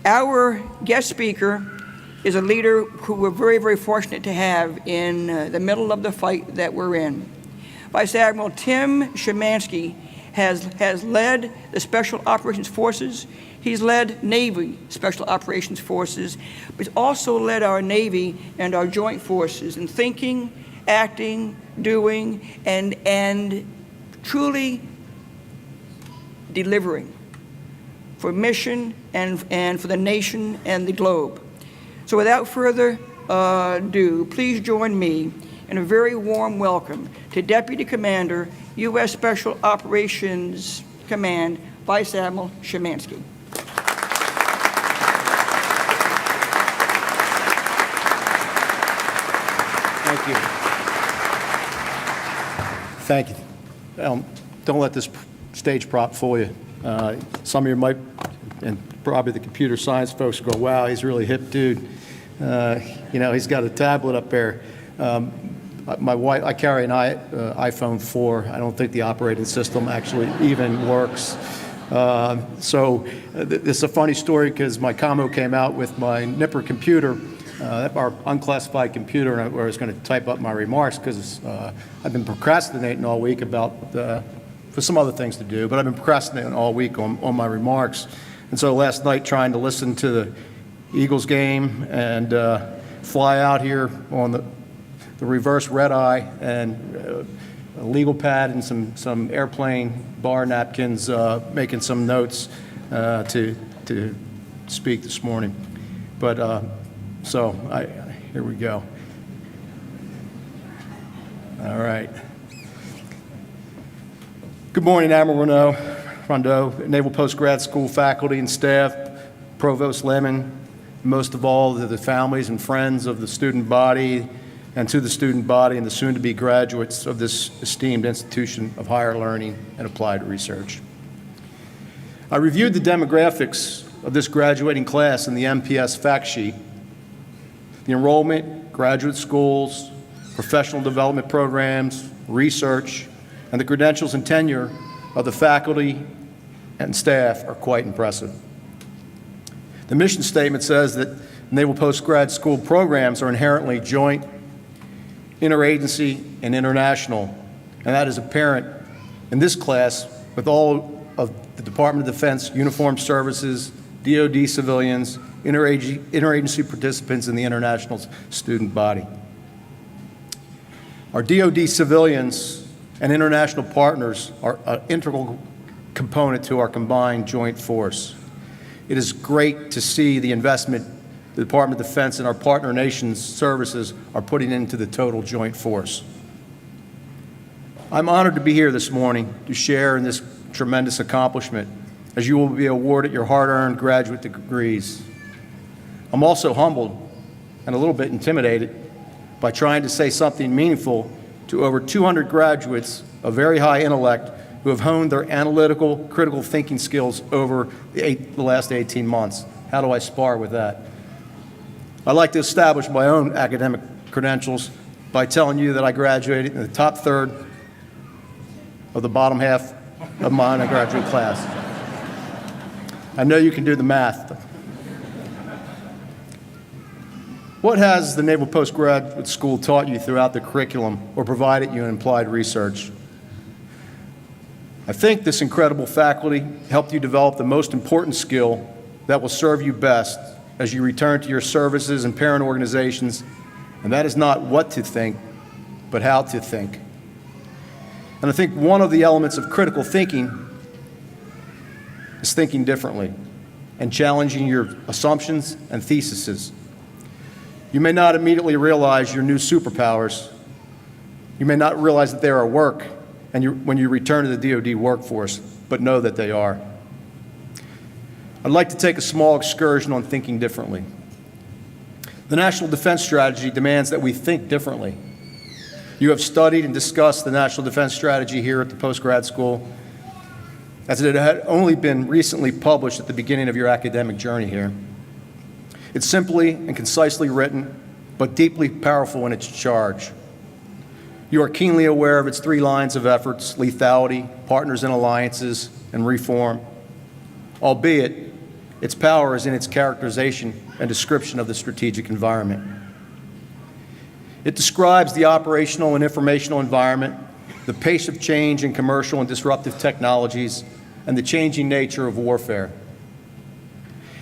Our guest speaker is a leader who we're very, very fortunate to have in the middle of the fight that we're in. Vice Admiral Tim Szymanski has led the Special Operations Forces. He's led Navy Special Operations Forces, but he's also led our Navy and our joint forces in thinking, acting, doing, and truly delivering for mission and for the nation and the globe. So without further ado, please join me in a very warm welcome to Deputy Commander, U.S. Special Operations Command, Vice Admiral Szymanski. Thank you. Thank you. Don't let this stage prop fool you. Some of you might, and probably the computer science folks go, wow, he's a really hip dude. You know, he's got a tablet up there. My wife, I carry an iPhone 4. I don't think the operating system actually even works. So this is a funny story because my commo came out with my Nipper computer, our unclassified computer, where I was going to type up my remarks because I've been procrastinating all week for some other things to do, but I've been procrastinating all week on my remarks. And so last night, trying to listen to the Eagles game and fly out here on the reverse red eye and a legal pad and some airplane bar napkins, making some notes to speak this morning. But here we go. All right. Good morning, Admiral Rondeau, Naval Postgrad School faculty and staff, Provost Lemon, most of all to the families and friends of the student body, and to the student body and the soon-to-be graduates of this esteemed institution of higher learning and applied research. I reviewed the demographics of this graduating class in the NPS fact sheet. The enrollment, graduate schools, professional development programs, research, and the credentials and tenure of the faculty and staff are quite impressive. The mission statement says that Naval Postgrad School programs are inherently joint, interagency, and international, and that is apparent in this class with all of the Department of Defense uniformed services, DoD civilians, interagency participants in the international student body. Our DoD civilians and international partners are an integral component to our combined joint force. It is great to see the investment the Department of Defense and our partner nations' services are putting into the total joint force. I'm honored to be here this morning to share in this tremendous accomplishment, as you will be awarded your hard-earned graduate degrees. I'm also humbled and a little bit intimidated by trying to say something meaningful to over 200 graduates of very high intellect who have honed their analytical, critical thinking skills over the last 18 months. How do I spar with that? I'd like to establish my own academic credentials by telling you that I graduated in the top third of the bottom half of my undergraduate class. I know you can do the math. What has the Naval Postgraduate School taught you throughout the curriculum or provided you in applied research? I think this incredible faculty helped you develop the most important skill that will serve you best as you return to your services and parent organizations, and that is not what to think, but how to think. And I think one of the elements of critical thinking is thinking differently and challenging your assumptions and theses. You may not immediately realize your new superpowers. You may not realize that they are at work when you return to the DoD workforce, but know that they are. I'd like to take a small excursion on thinking differently. The National Defense Strategy demands that we think differently. You have studied and discussed the National Defense Strategy here at the Postgrad School, as it had only been recently published at the beginning of your academic journey here. It's simply and concisely written, but deeply powerful in its charge. You are keenly aware of its 3 lines of efforts: lethality, partners and alliances, and reform. Albeit, Its power is in its characterization and description of the strategic environment. It describes the operational and informational environment, the pace of change in commercial and disruptive technologies, and the changing nature of warfare.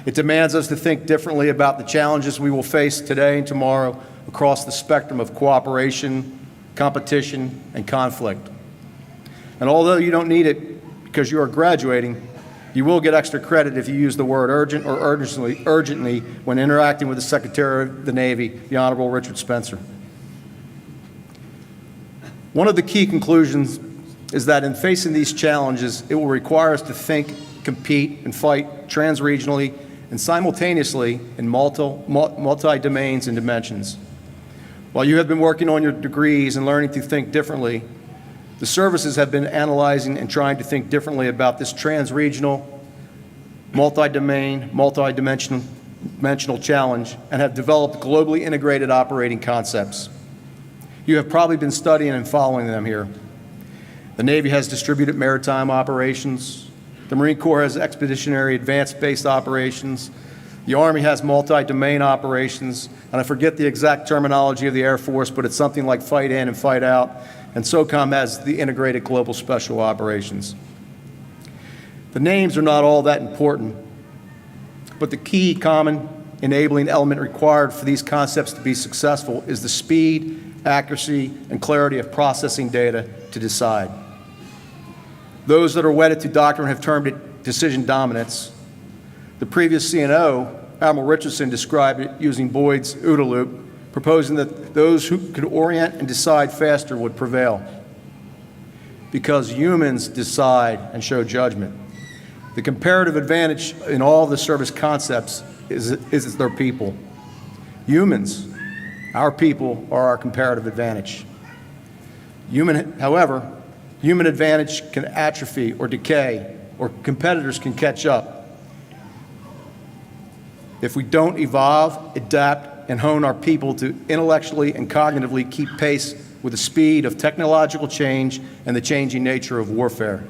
It demands us to think differently about the challenges we will face today and tomorrow across the spectrum of cooperation, competition, and conflict. And although you don't need it because you are graduating, you will get extra credit if you use the word urgent or urgently when interacting with the Secretary of the Navy, the Honorable Richard Spencer. One of the key conclusions is that in facing these challenges, it will require us to think, compete, and fight transregionally and simultaneously in multi-domains and dimensions. While you have been working on your degrees and learning to think differently, the services have been analyzing and trying to think differently about this transregional, multi-domain, multi-dimensional challenge and have developed globally integrated operating concepts. You have probably been studying and following them here. The Navy has distributed maritime operations. The Marine Corps has expeditionary advanced-based operations. The Army has multi-domain operations. And I forget the exact terminology of the Air Force, but it's something like fight in and fight out. And SOCOM has the integrated global special operations. The names are not all that important, but the key common enabling element required for these concepts to be successful is the speed, accuracy, and clarity of processing data to decide. Those that are wedded to doctrine have termed it decision dominance. The previous CNO, Admiral Richardson, described it using Boyd's OODA loop, proposing that those who could orient and decide faster would prevail. Because humans decide and show judgment. The comparative advantage in all the service concepts is their people. Humans, our people, are our comparative advantage. However, human advantage can atrophy or decay, or competitors can catch up. If we don't evolve, adapt, and hone our people to intellectually and cognitively keep pace with the speed of technological change and the changing nature of warfare.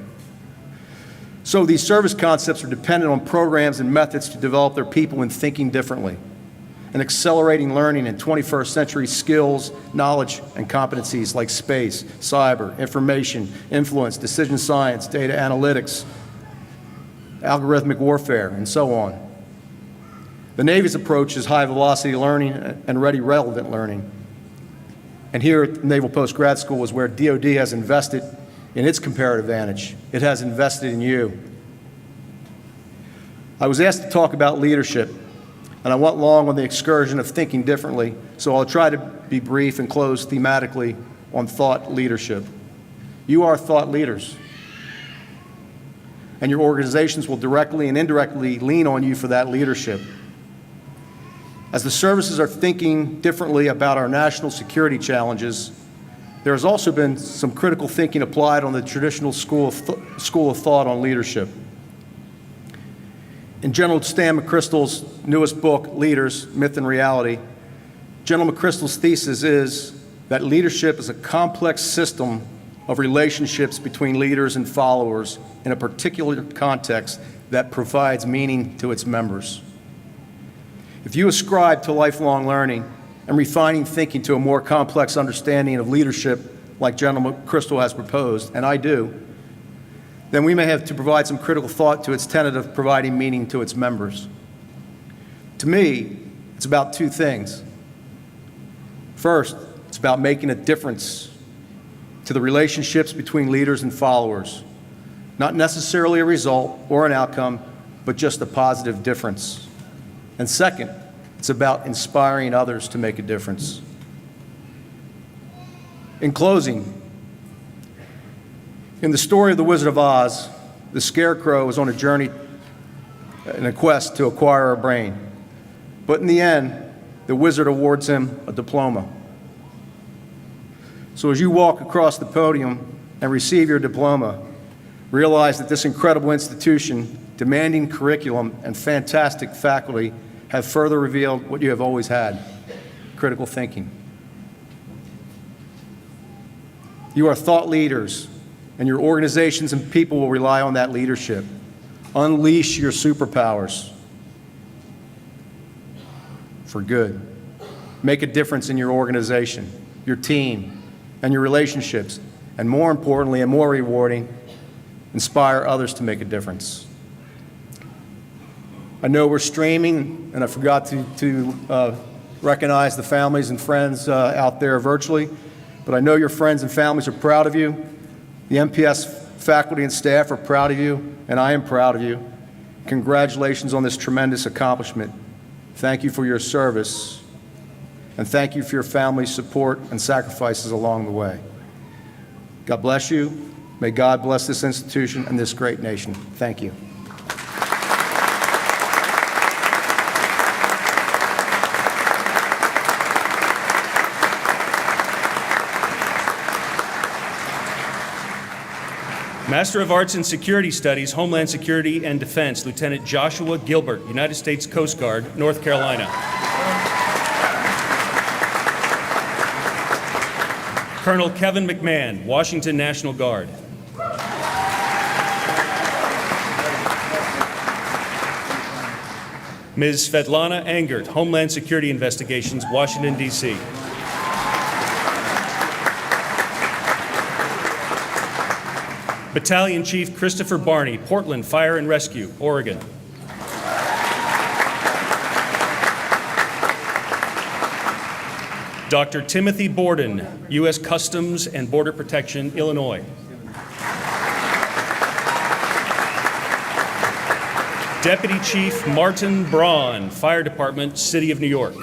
So these service concepts are dependent on programs and methods to develop their people in thinking differently and accelerating learning in 21st century skills, knowledge, and competencies like space, cyber, information, influence, decision science, data analytics, algorithmic warfare, and so on. The Navy's approach is high-velocity learning and ready relevant learning. And here at Naval Postgrad School is where DoD has invested in its comparative advantage. It has invested in you. I was asked to talk about leadership, and I went long on the excursion of thinking differently, so I'll try to be brief and close thematically on thought leadership. You are thought leaders, and your organizations will directly and indirectly lean on you for that leadership. As the services are thinking differently about our national security challenges, there has also been some critical thinking applied on the traditional school of thought on leadership. In General Stan McChrystal's newest book, Leaders, Myth and Reality, General McChrystal's thesis is that leadership is a complex system of relationships between leaders and followers in a particular context that provides meaning to its members. If you ascribe to lifelong learning and refining thinking to a more complex understanding of leadership like General McChrystal has proposed, and I do, then we may have to provide some critical thought to its tenet of providing meaning to its members. To me, it's about two things. First, it's about making a difference to the relationships between leaders and followers, not necessarily a result or an outcome, but just a positive difference. And second, it's about inspiring others to make a difference. In closing, in the story of The Wizard of Oz, the Scarecrow is on a journey and a quest to acquire a brain. But in the end, the wizard awards him a diploma. So as you walk across the podium and receive your diploma, realize that this incredible institution, demanding curriculum, and fantastic faculty have further revealed what you have always had, critical thinking. You are thought leaders, and your organizations and people will rely on that leadership. Unleash your superpowers. for good. Make a difference in your organization, your team, and your relationships, and more importantly and more rewarding, inspire others to make a difference. I know we're streaming, and I forgot to recognize the families and friends out there virtually, but I know your friends and families are proud of you. The NPS faculty and staff are proud of you, and I am proud of you. Congratulations on this tremendous accomplishment. Thank you for your service, and thank you for your family's support and sacrifices along the way. God bless you. May God bless this institution and this great nation. Thank you. Master of Arts in Security Studies, Homeland Security and Defense, Lieutenant Joshua Gilbert, United States Coast Guard, North Carolina. Colonel Kevin McMahon, Washington National Guard. Ms. Svetlana Engert, Homeland Security Investigations, Washington, D.C. Battalion Chief Christopher Barney, Portland Fire and Rescue, Oregon. Dr. Timothy Borden, U.S. Customs and Border Protection, Illinois. Deputy Chief Martin Braun, Fire Department, City of New York.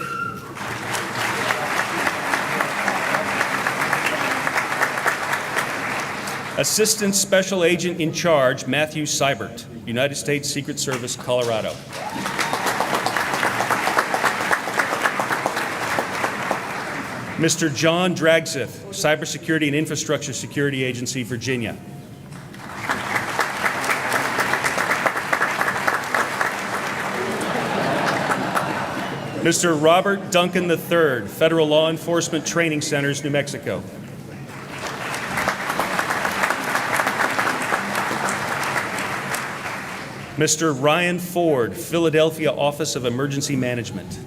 Assistant Special Agent in Charge, Matthew Seibert, United States Secret Service, Colorado. Mr. John Dragseth, Cybersecurity and Infrastructure Security Agency, Virginia. Mr. Robert Duncan III, Federal Law Enforcement Training Centers, New Mexico. Mr. Ryan Ford, Philadelphia Office of Emergency Management.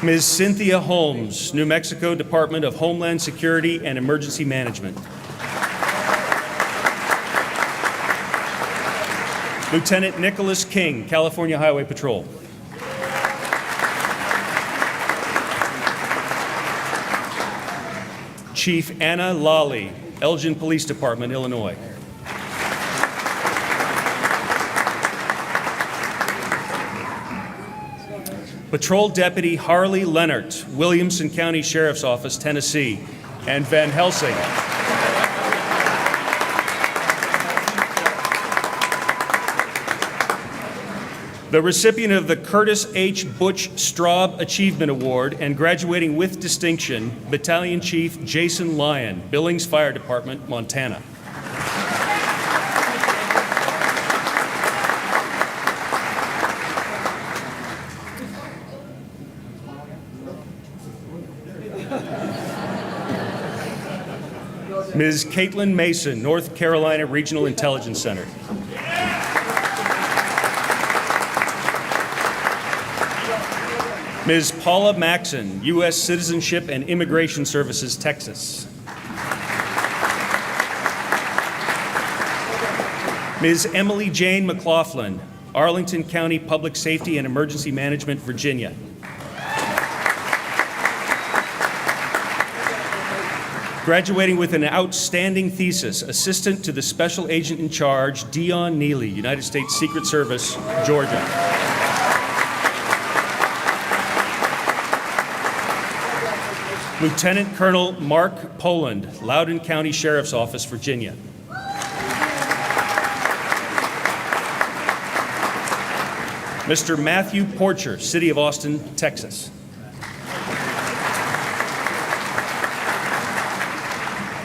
Ms. Cynthia Holmes, New Mexico Department of Homeland Security and Emergency Management. Lieutenant Nicholas King, California Highway Patrol. Chief Anna Lawley, Elgin Police Department, Illinois. Patrol Deputy Harley Leonard, Williamson County Sheriff's Office, Tennessee, and Van Helsing. The recipient of the Curtis H. Butch Straub Achievement Award and graduating with distinction, Battalion Chief Jason Lyon, Billings Fire Department, Montana. Ms. Caitlin Mason, North Carolina Regional Intelligence Center. Ms. Paula Maxon, U.S. Citizenship and Immigration Services, Texas. Ms. Emily Jane McLaughlin, Arlington County Public Safety and Emergency Management, Virginia. Graduating with an outstanding thesis, Assistant to the Special Agent in Charge, Dion Neely, United States Secret Service, Georgia. Lieutenant Colonel Mark Poland, Loudoun County Sheriff's Office, Virginia. Mr. Matthew Porcher, City of Austin, Texas.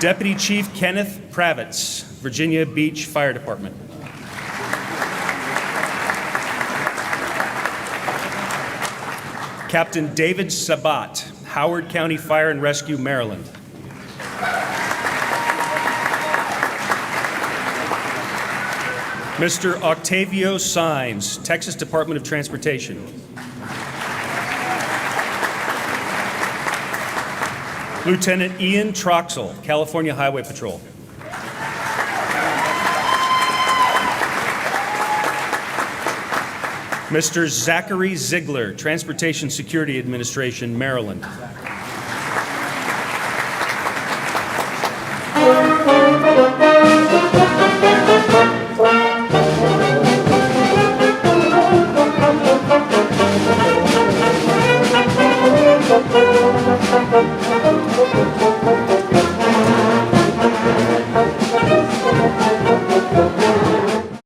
Deputy Chief Kenneth Pravitz, Virginia Beach Fire Department. Captain David Sabat, Howard County Fire and Rescue, Maryland. Mr. Octavio Sines, Texas Department of Transportation. Lieutenant Ian Troxel, California Highway Patrol. Mr. Zachary Ziegler, Transportation Security Administration, Maryland.